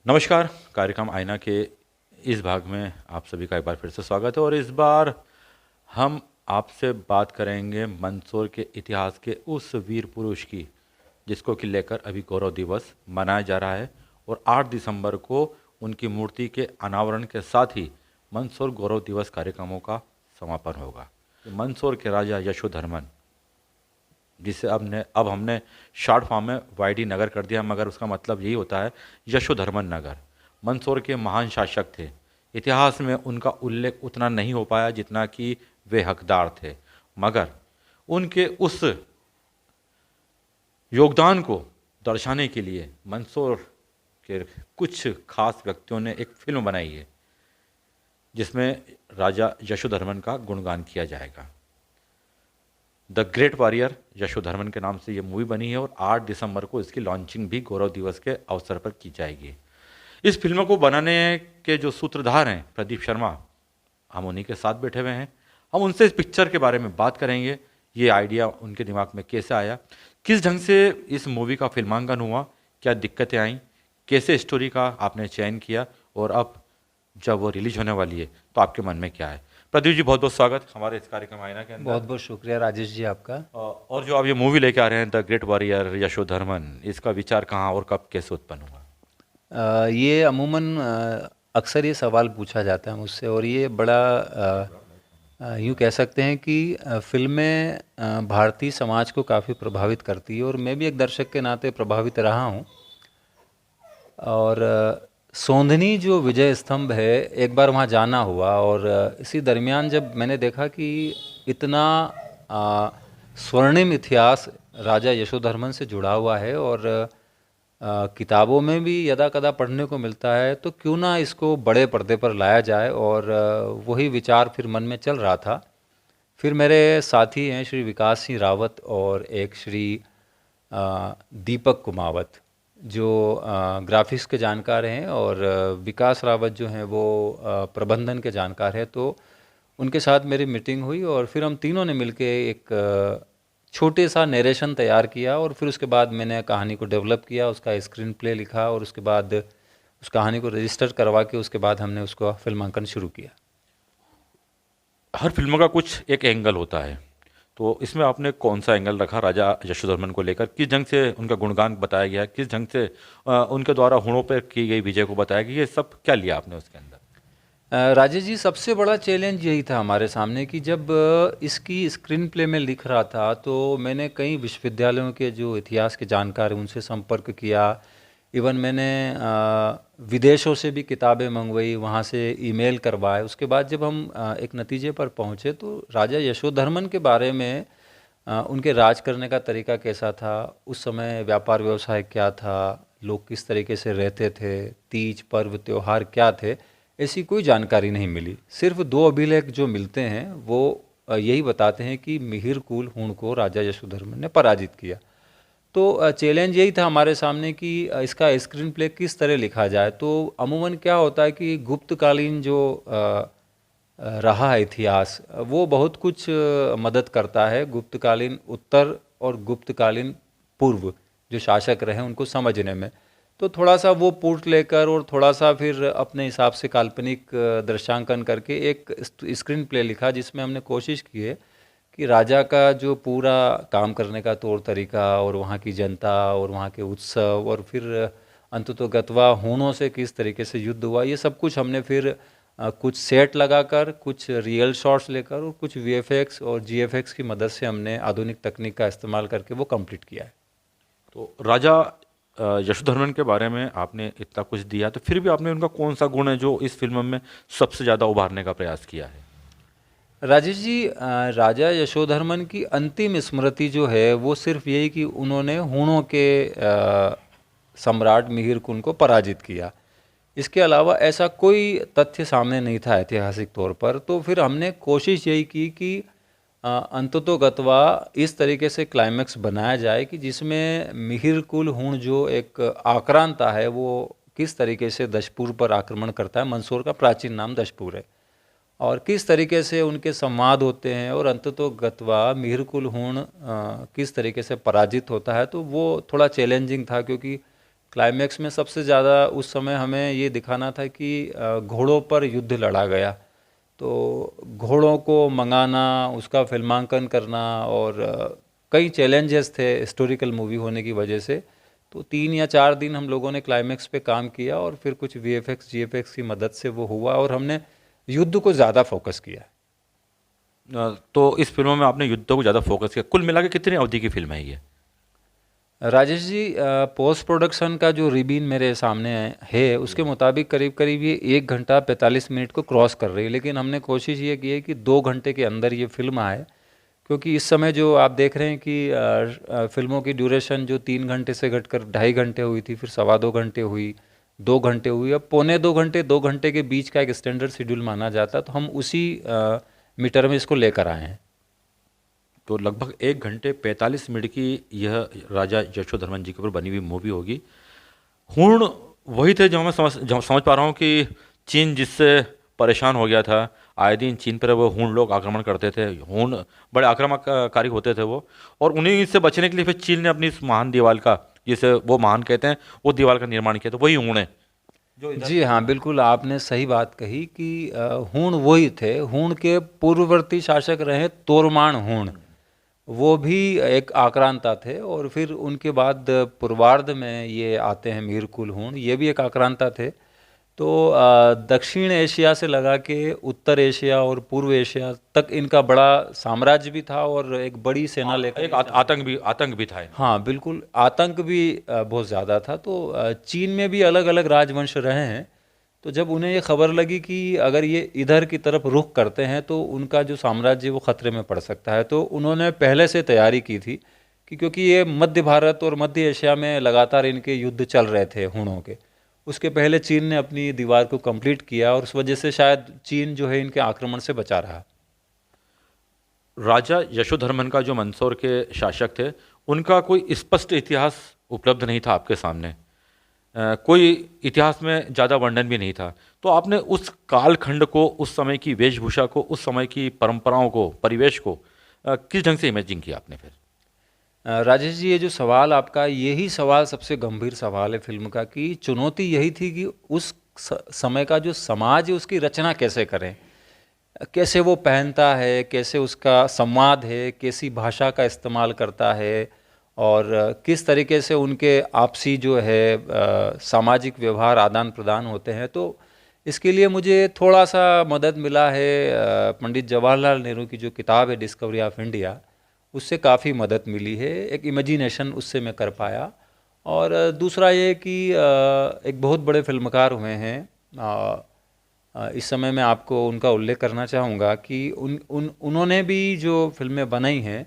नमस्कार। कार्यक्रम आईना के इस भाग में आप सभी का एक बार फिर से स्वागत है और इस बार हम आपसे बात करेंगे मंदसौर के इतिहास के उस वीर पुरुष की जिसको कि लेकर अभी गौरव दिवस मनाया जा रहा है और 8 दिसंबर को उनकी मूर्ति के अनावरण के साथ ही मंदसौर गौरव दिवस कार्यक्रमों का समापन होगा। मंदसौर के राजा यशोधर्मन, जिसे अब हमने शॉर्ट फॉर्म में वाईडी नगर कर दिया, मगर उसका मतलब यही होता है यशोधर्मन नगर। मंदसौर के महान शासक थे। इतिहास में उनका उल्लेख उतना नहीं हो पाया जितना कि वे हकदार थे, मगर उनके उस योगदान को दर्शाने के लिए मंदसौर के कुछ खास व्यक्तियों ने एक फिल्म बनाई है जिसमें राजा यशोधर्मन का गुणगान किया जाएगा। द ग्रेट वॉरियर यशोधर्मन के नाम से ये मूवी बनी है और 8 दिसंबर को इसकी लॉन्चिंग भी गौरव दिवस के अवसर पर की जाएगी। इस फिल्म को बनाने के जो सूत्रधार हैं प्रदीप शर्मा, हम उन्हीं के साथ बैठे हुए हैं। हम उनसे इस पिक्चर के बारे में बात करेंगे। ये आइडिया उनके दिमाग में कैसे आया, किस ढंग से इस मूवी का फिल्मांकन हुआ, क्या दिक्कतें आईं, कैसे स्टोरी का आपने चयन किया और अब जब वो रिलीज होने वाली है तो आपके मन में क्या है। प्रदीप जी, बहुत बहुत स्वागत हमारे इस कार्यक्रम आईना के अंदर। बहुत बहुत शुक्रिया राजेश जी आपका। और जो आप ये मूवी लेके आ रहे हैं द ग्रेट वॉरियर यशोधर्मन, इसका विचार कहाँ और कब कैसे उत्पन्न हुआ? ये अमूमन अक्सर ये सवाल पूछा जाता है मुझसे और ये बड़ा यूँ कह सकते हैं कि फिल्में भारतीय समाज को काफ़ी प्रभावित करती है और मैं भी एक दर्शक के नाते प्रभावित रहा हूँ। और सोंधनी जो विजय स्तंभ है, एक बार वहाँ जाना हुआ और इसी दरमियान जब मैंने देखा कि इतना स्वर्णिम इतिहास राजा यशोधर्मन से जुड़ा हुआ है और किताबों में भी यदा कदा पढ़ने को मिलता है, तो क्यों ना इसको बड़े पर्दे पर लाया जाए। और वही विचार फिर मन में चल रहा था। फिर मेरे साथी हैं श्री विकास सिंह रावत और एक श्री दीपक कुमावत, जो ग्राफिक्स के जानकार हैं, और विकास रावत जो हैं वो प्रबंधन के जानकार हैं। तो उनके साथ मेरी मीटिंग हुई और फिर हम तीनों ने मिलके एक छोटे सा नरेशन तैयार किया और फिर उसके बाद मैंने कहानी को डेवलप किया, उसका स्क्रीन प्ले लिखा और उसके बाद उस कहानी को रजिस्टर करवा के उसके बाद हमने उसको फिल्मांकन शुरू किया। हर फिल्म का कुछ एक एंगल होता है, तो इसमें आपने कौन सा एंगल रखा राजा यशोधर्मन को लेकर? किस ढंग से उनका गुणगान बताया गया, किस ढंग से उनके द्वारा हुणों पर की गई विजय को बताया गया, ये सब क्या लिया आपने उसके अंदर? राजेश जी, सबसे बड़ा चैलेंज यही था हमारे सामने कि जब इसकी स्क्रीन प्ले में लिख रहा था तो मैंने कई विश्वविद्यालयों के जो इतिहास के जानकार हैं उनसे संपर्क किया। इवन मैंने विदेशों से भी किताबें मंगवाई, वहाँ से ईमेल करवाए। उसके बाद जब हम एक नतीजे पर पहुँचे तो राजा यशोधर्मन के बारे में, उनके राज करने का तरीका कैसा था, उस समय व्यापार व्यवसाय क्या था, लोग किस तरीके से रहते थे, तीज पर्व त्योहार क्या थे, ऐसी कोई जानकारी नहीं मिली। सिर्फ 2 अभिलेख जो मिलते हैं वो यही बताते हैं कि मिहिर कुल हूण को राजा यशोधर्मन ने पराजित किया। तो चैलेंज यही था हमारे सामने कि इसका स्क्रीन प्ले किस तरह लिखा जाए। तो अमूमन क्या होता है कि गुप्तकालीन जो रहा है इतिहास, वो बहुत कुछ मदद करता है गुप्तकालीन उत्तर और गुप्तकालीन पूर्व जो शासक रहे उनको समझने में। तो थोड़ा सा वो पुट लेकर और थोड़ा सा फिर अपने हिसाब से काल्पनिक दृश्यांकन करके एक स्क्रीन प्ले लिखा, जिसमें हमने कोशिश की है कि राजा का जो पूरा काम करने का तौर तरीका और वहाँ की जनता और वहाँ के उत्सव और फिर अंततोगत्वा हूणों से किस तरीके से युद्ध हुआ, ये सब कुछ हमने फिर कुछ सेट लगाकर, कुछ रियल शॉट्स लेकर और कुछ वीएफएक्स और जीएफएक्स की मदद से हमने आधुनिक तकनीक का इस्तेमाल करके वो कंप्लीट किया है। तो राजा यशोधर्मन के बारे में आपने इतना कुछ दिया, तो फिर भी आपने उनका कौन सा गुण है जो इस फिल्म में सबसे ज़्यादा उभारने का प्रयास किया है? राजेश जी, राजा यशोधर्मन की अंतिम स्मृति जो है वो सिर्फ यही कि उन्होंने हूणों के सम्राट मिहिर कुल को पराजित किया। इसके अलावा ऐसा कोई तथ्य सामने नहीं था ऐतिहासिक तौर पर। तो फिर हमने कोशिश यही की कि अंततोगत्वा इस तरीके से क्लाइमैक्स बनाया जाए कि जिसमें मिहिर कुल हूण जो एक आक्रांता है वो किस तरीके से दशपुर पर आक्रमण करता है। मंदसौर का प्राचीन नाम दशपुर है, और किस तरीके से उनके संवाद होते हैं और अंततोगत्वा मिहिर कुल हूण किस तरीके से पराजित होता है। तो वो थोड़ा चैलेंजिंग था, क्योंकि क्लाइमैक्स में सबसे ज़्यादा उस समय हमें ये दिखाना था कि घोड़ों पर युद्ध लड़ा गया। तो घोड़ों को मंगाना, उसका फिल्मांकन करना, और कई चैलेंजेस थे हिस्टोरिकल मूवी होने की वजह से। तो 3 या 4 दिन हम लोगों ने क्लाइमैक्स पे काम किया, और फिर कुछ वीएफएक्स जीएफएक्स की मदद से वो हुआ, और हमने युद्ध को ज़्यादा फोकस किया। तो इस फिल्मों में आपने युद्धों को ज़्यादा फोकस किया। कुल मिला के कितनी अवधि की फिल्म है ये? राजेश जी, पोस्ट प्रोडक्शन का जो रिबीन मेरे सामने है उसके मुताबिक करीब करीब ये 1 घंटा 45 मिनट को क्रॉस कर रही है, लेकिन हमने कोशिश ये की है कि 2 घंटे के अंदर ये फिल्म आए। क्योंकि इस समय जो आप देख रहे हैं कि फिल्मों की ड्यूरेशन जो 3 घंटे से घटकर 2.5 घंटे हुई थी, फिर 2.25 घंटे हुई, 2 घंटे हुई, अब पौने 2 घंटे 2 घंटे के बीच का एक स्टैंडर्ड शेड्यूल माना जाता है। तो हम उसी मीटर में इसको लेकर आए हैं। तो लगभग 1 घंटे 45 मिनट की यह राजा यशोधर्मन जी के ऊपर बनी हुई मूवी होगी। हूण वही थे जो मैं समझ पा रहा हूँ कि चीन जिससे परेशान हो गया था, आए दिन चीन पर वो हूण लोग आक्रमण करते थे। हूण बड़े आक्रामककारी होते थे वो, और उन्हीं से बचने के लिए फिर चीन ने अपनी इस महान दीवार का, जिसे वो महान कहते हैं, वो दीवार का निर्माण किया। तो वही हूण है जो इधर। जी हाँ, बिल्कुल आपने सही बात कही कि हूण वही थे। हूण के पूर्ववर्ती शासक रहे तोरमान हूण, वो भी एक आक्रांता थे, और फिर उनके बाद पूर्वार्ध में ये आते हैं मीरकुल हूण, ये भी एक आक्रांता थे। तो दक्षिण एशिया से लगा के उत्तर एशिया और पूर्व एशिया तक इनका बड़ा साम्राज्य भी था, और एक बड़ी सेना लेकर एक आतंक भी था। हाँ बिल्कुल, आतंक भी बहुत ज़्यादा था। तो चीन में भी अलग अलग राजवंश रहे हैं। तो जब उन्हें ये खबर लगी कि अगर ये इधर की तरफ रुख करते हैं तो उनका जो साम्राज्य वो खतरे में पड़ सकता है, तो उन्होंने पहले से तैयारी की थी कि क्योंकि ये मध्य भारत और मध्य एशिया में लगातार इनके युद्ध चल रहे थे हूणों के, उसके पहले चीन ने अपनी दीवार को कंप्लीट किया, और उस वजह से शायद चीन जो है इनके आक्रमण से बचा रहा। राजा यशोधर्मन का जो मंदसौर के शासक थे, उनका कोई स्पष्ट इतिहास उपलब्ध नहीं था आपके सामने। कोई इतिहास में ज़्यादा वर्णन भी नहीं था। तो आपने उस कालखंड को, उस समय की वेशभूषा को, उस समय की परंपराओं को, परिवेश को किस ढंग से इमेजिन किया आपने फिर? राजेश जी, ये जो सवाल आपका, यही सवाल सबसे गंभीर सवाल है फिल्म का, कि चुनौती यही थी कि उस समय का जो समाज है उसकी रचना कैसे करें, कैसे वो पहनता है, कैसे उसका संवाद है, कैसी भाषा का इस्तेमाल करता है, और किस तरीके से उनके आपसी जो है सामाजिक व्यवहार आदान प्रदान होते हैं। तो इसके लिए मुझे थोड़ा सा मदद मिला है पंडित जवाहरलाल नेहरू की जो किताब है डिस्कवरी ऑफ इंडिया, उससे काफ़ी मदद मिली है। एक इमेजिनेशन उससे मैं कर पाया। और दूसरा ये कि एक बहुत बड़े फिल्मकार हुए हैं, इस समय मैं आपको उनका उल्लेख करना चाहूँगा कि उन्होंने भी जो फिल्में बनाई हैं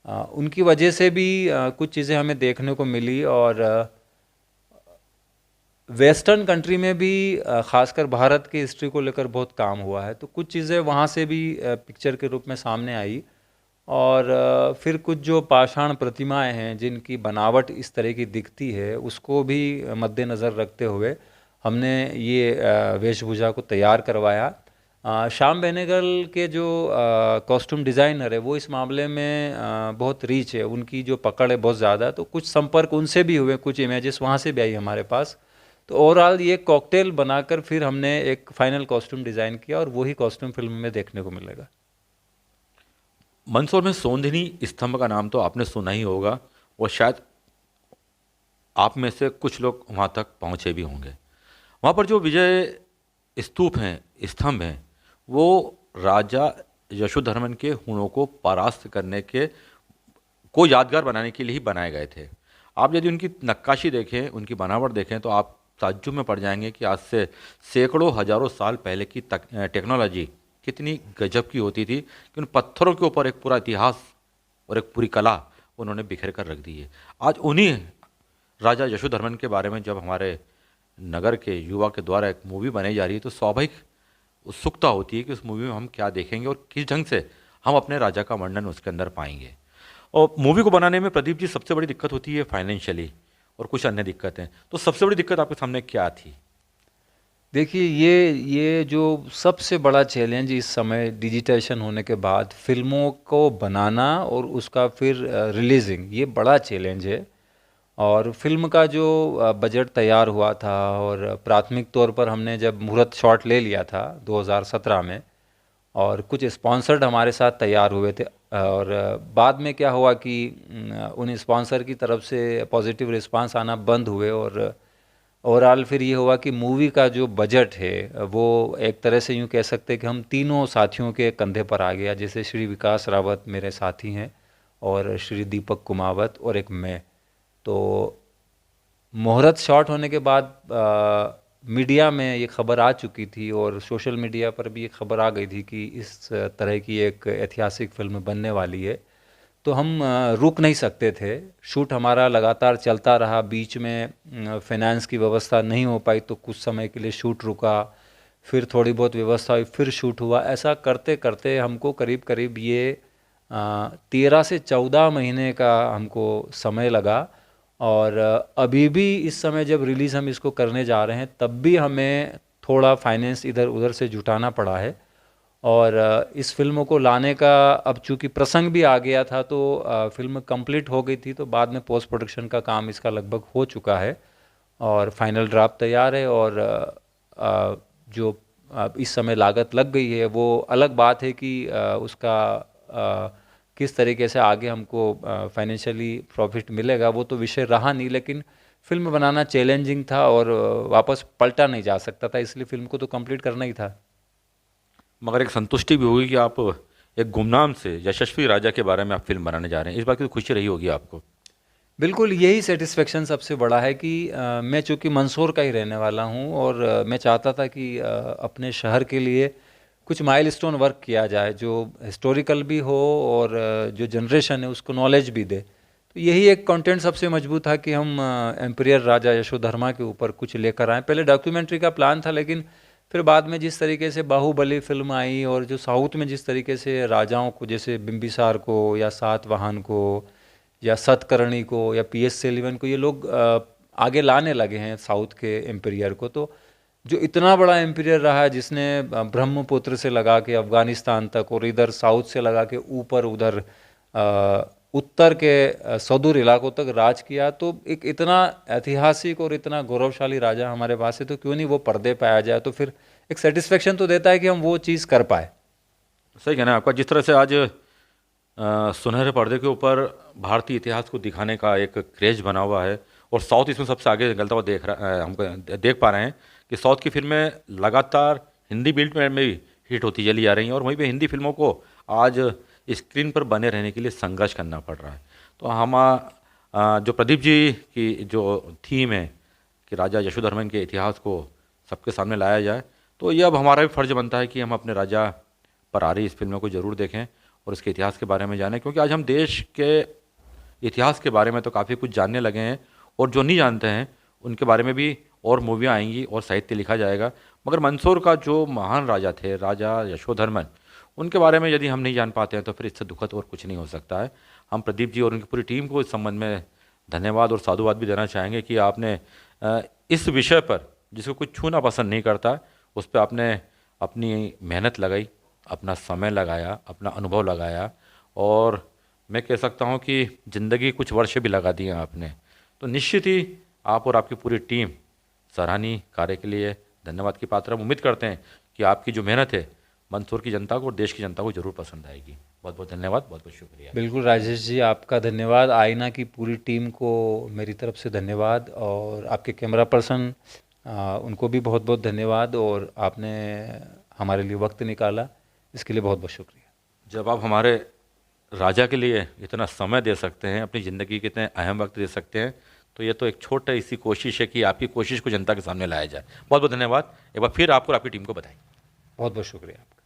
उनकी वजह से भी कुछ चीज़ें हमें देखने को मिली। और वेस्टर्न कंट्री में भी ख़ासकर भारत की हिस्ट्री को लेकर बहुत काम हुआ है, तो कुछ चीज़ें वहाँ से भी पिक्चर के रूप में सामने आई। और फिर कुछ जो पाषाण प्रतिमाएं हैं जिनकी बनावट इस तरह की दिखती है, उसको भी मद्देनज़र रखते हुए हमने ये वेशभूषा को तैयार करवाया। श्याम बेनेगल के जो कॉस्ट्यूम डिज़ाइनर है वो इस मामले में बहुत रीच है, उनकी जो पकड़ है बहुत ज़्यादा। तो कुछ संपर्क उनसे भी हुए, कुछ इमेजेस वहाँ से भी आई हमारे पास। तो ओवरऑल ये कॉकटेल बनाकर फिर हमने एक फाइनल कॉस्ट्यूम डिज़ाइन किया, और वही कॉस्ट्यूम फिल्म में देखने को मिलेगा। मंदसौर में सोंधिनी स्तंभ का नाम तो आपने सुना ही होगा, और शायद आप में से कुछ लोग वहाँ तक पहुँचे भी होंगे। वहाँ पर जो विजय स्तूप हैं, स्तंभ हैं, वो राजा यशोधर्मन के हूणों को परास्त करने के, को यादगार बनाने के लिए ही बनाए गए थे। आप यदि उनकी नक्काशी देखें, उनकी बनावट देखें, तो आप ताज्जुब में पड़ जाएंगे कि आज से सैकड़ों हजारों साल पहले की टेक्नोलॉजी कितनी गजब की होती थी, कि उन पत्थरों के ऊपर एक पूरा इतिहास और एक पूरी कला उन्होंने बिखेर कर रख दी है। आज उन्हीं राजा यशोधर्मन के बारे में जब हमारे नगर के युवा के द्वारा एक मूवी बनाई जा रही है, तो स्वाभाविक उत्सुकता होती है कि उस मूवी में हम क्या देखेंगे और किस ढंग से हम अपने राजा का वर्णन उसके अंदर पाएंगे। और मूवी को बनाने में प्रदीप जी सबसे बड़ी दिक्कत होती है फाइनेंशियली, और कुछ अन्य दिक्कतें। तो सबसे बड़ी दिक्कत आपके सामने क्या थी? देखिए, ये जो सबसे बड़ा चैलेंज इस समय डिजिटाइजेशन होने के बाद फिल्मों को बनाना और उसका फिर रिलीजिंग, ये बड़ा चैलेंज है। और फिल्म का जो बजट तैयार हुआ था और प्राथमिक तौर पर हमने जब मुहूर्त शॉट ले लिया था 2017 में, और कुछ स्पॉन्सर्ड हमारे साथ तैयार हुए थे, और बाद में क्या हुआ कि उन स्पॉन्सर की तरफ से पॉजिटिव रिस्पांस आना बंद हुए, और ओवरऑल फिर ये हुआ कि मूवी का जो बजट है वो एक तरह से यूँ कह सकते हैं कि हम तीनों साथियों के कंधे पर आ गया। जैसे श्री विकास रावत मेरे साथी हैं, और श्री दीपक कुमावत, और एक मैं। तो मुहूर्त शॉट होने के बाद मीडिया में ये खबर आ चुकी थी, और सोशल मीडिया पर भी ये खबर आ गई थी कि इस तरह की एक ऐतिहासिक फिल्म बनने वाली है। तो हम रुक नहीं सकते थे, शूट हमारा लगातार चलता रहा। बीच में फाइनेंस की व्यवस्था नहीं हो पाई तो कुछ समय के लिए शूट रुका, फिर थोड़ी बहुत व्यवस्था हुई, फिर शूट हुआ। ऐसा करते करते हमको करीब करीब ये 13 से 14 महीने का हमको समय लगा। और अभी भी इस समय जब रिलीज़ हम इसको करने जा रहे हैं तब भी हमें थोड़ा फाइनेंस इधर उधर से जुटाना पड़ा है। और इस फिल्म को लाने का अब चूंकि प्रसंग भी आ गया था, तो फिल्म कंप्लीट हो गई थी, तो बाद में पोस्ट प्रोडक्शन का काम इसका लगभग हो चुका है और फाइनल ड्राफ्ट तैयार है। और जो इस समय लागत लग गई है वो अलग बात है कि उसका किस तरीके से आगे हमको फाइनेंशियली प्रॉफिट मिलेगा वो तो विषय रहा नहीं, लेकिन फिल्म बनाना चैलेंजिंग था और वापस पलटा नहीं जा सकता था, इसलिए फिल्म को तो कंप्लीट करना ही था। मगर एक संतुष्टि भी होगी कि आप एक गुमनाम से यशस्वी राजा के बारे में आप फिल्म बनाने जा रहे हैं, इस बात की तो खुशी रही होगी आपको। बिल्कुल, यही सेटिस्फेक्शन सबसे बड़ा है कि मैं चूँकि मंदसौर का ही रहने वाला हूँ, और मैं चाहता था कि अपने शहर के लिए कुछ माइलस्टोन वर्क किया जाए जो हिस्टोरिकल भी हो और जो जनरेशन है उसको नॉलेज भी दे। तो यही एक कंटेंट सबसे मजबूत था कि हम एम्परियर राजा यशोधर्मा के ऊपर कुछ लेकर आए। पहले डॉक्यूमेंट्री का प्लान था, लेकिन फिर बाद में जिस तरीके से बाहुबली फिल्म आई और जो साउथ में जिस तरीके से राजाओं को, जैसे बिम्बिसार को या सातवाहन को या सतकर्णी को या पीएस सेलिवन को, ये लोग आगे लाने लगे हैं साउथ के एम्परियर को। तो जो इतना बड़ा एम्परियर रहा है जिसने ब्रह्मपुत्र से लगा के अफ़गानिस्तान तक और इधर साउथ से लगा के ऊपर उधर उत्तर के सुदूर इलाकों तक राज किया, तो एक इतना ऐतिहासिक और इतना गौरवशाली राजा हमारे पास है, तो क्यों नहीं वो पर्दे पे आ जाए। तो फिर एक सेटिस्फेक्शन तो देता है कि हम वो चीज़ कर पाए। सही कहना है आपका। जिस तरह से आज सुनहरे पर्दे के ऊपर भारतीय इतिहास को दिखाने का एक क्रेज बना हुआ है और साउथ इसमें सबसे आगे निकलता हुआ हमको देख पा रहे हैं कि साउथ की फिल्में लगातार हिंदी बिल्ट में भी हिट होती चली जा रही हैं और वहीं पे हिंदी फिल्मों को आज स्क्रीन पर बने रहने के लिए संघर्ष करना पड़ रहा है। तो हम जो प्रदीप जी की जो थीम है कि राजा यशोधर्मन के इतिहास को सबके सामने लाया जाए, तो ये अब हमारा भी फर्ज बनता है कि हम अपने राजा पर आ रही इस फिल्म को ज़रूर देखें और इसके इतिहास के बारे में जानें, क्योंकि आज हम देश के इतिहास के बारे में तो काफ़ी कुछ जानने लगे हैं और जो नहीं जानते हैं उनके बारे में भी और मूवियाँ आएंगी और साहित्य लिखा जाएगा। मगर मंदसौर का जो महान राजा थे, राजा यशोधर्मन, उनके बारे में यदि हम नहीं जान पाते हैं तो फिर इससे दुखद और कुछ नहीं हो सकता है। हम प्रदीप जी और उनकी पूरी टीम को इस संबंध में धन्यवाद और साधुवाद भी देना चाहेंगे कि आपने इस विषय पर, जिसको कुछ छूना पसंद नहीं करता, उस पर आपने अपनी मेहनत लगाई, अपना समय लगाया, अपना अनुभव लगाया और मैं कह सकता हूँ कि ज़िंदगी कुछ वर्ष भी लगा दिए आपने। तो निश्चित ही आप और आपकी पूरी टीम सराहनीय कार्य के लिए धन्यवाद की पात्र। हम उम्मीद करते हैं कि आपकी जो मेहनत है मंदसौर की जनता को और देश की जनता को जरूर पसंद आएगी। बहुत बहुत धन्यवाद, बहुत बहुत शुक्रिया। बिल्कुल राजेश जी, आपका धन्यवाद। आईना की पूरी टीम को मेरी तरफ से धन्यवाद, और आपके कैमरा पर्सन उनको भी बहुत बहुत धन्यवाद, और आपने हमारे लिए वक्त निकाला, इसके लिए बहुत बहुत शुक्रिया। जब आप हमारे राजा के लिए इतना समय दे सकते हैं, अपनी ज़िंदगी के इतने अहम वक्त दे सकते हैं, तो ये तो एक छोटी सी कोशिश है कि आपकी कोशिश को जनता के सामने लाया जाए। बहुत बहुत धन्यवाद एक बार फिर आपको और आपकी टीम को बधाई। बहुत बहुत शुक्रिया आपका।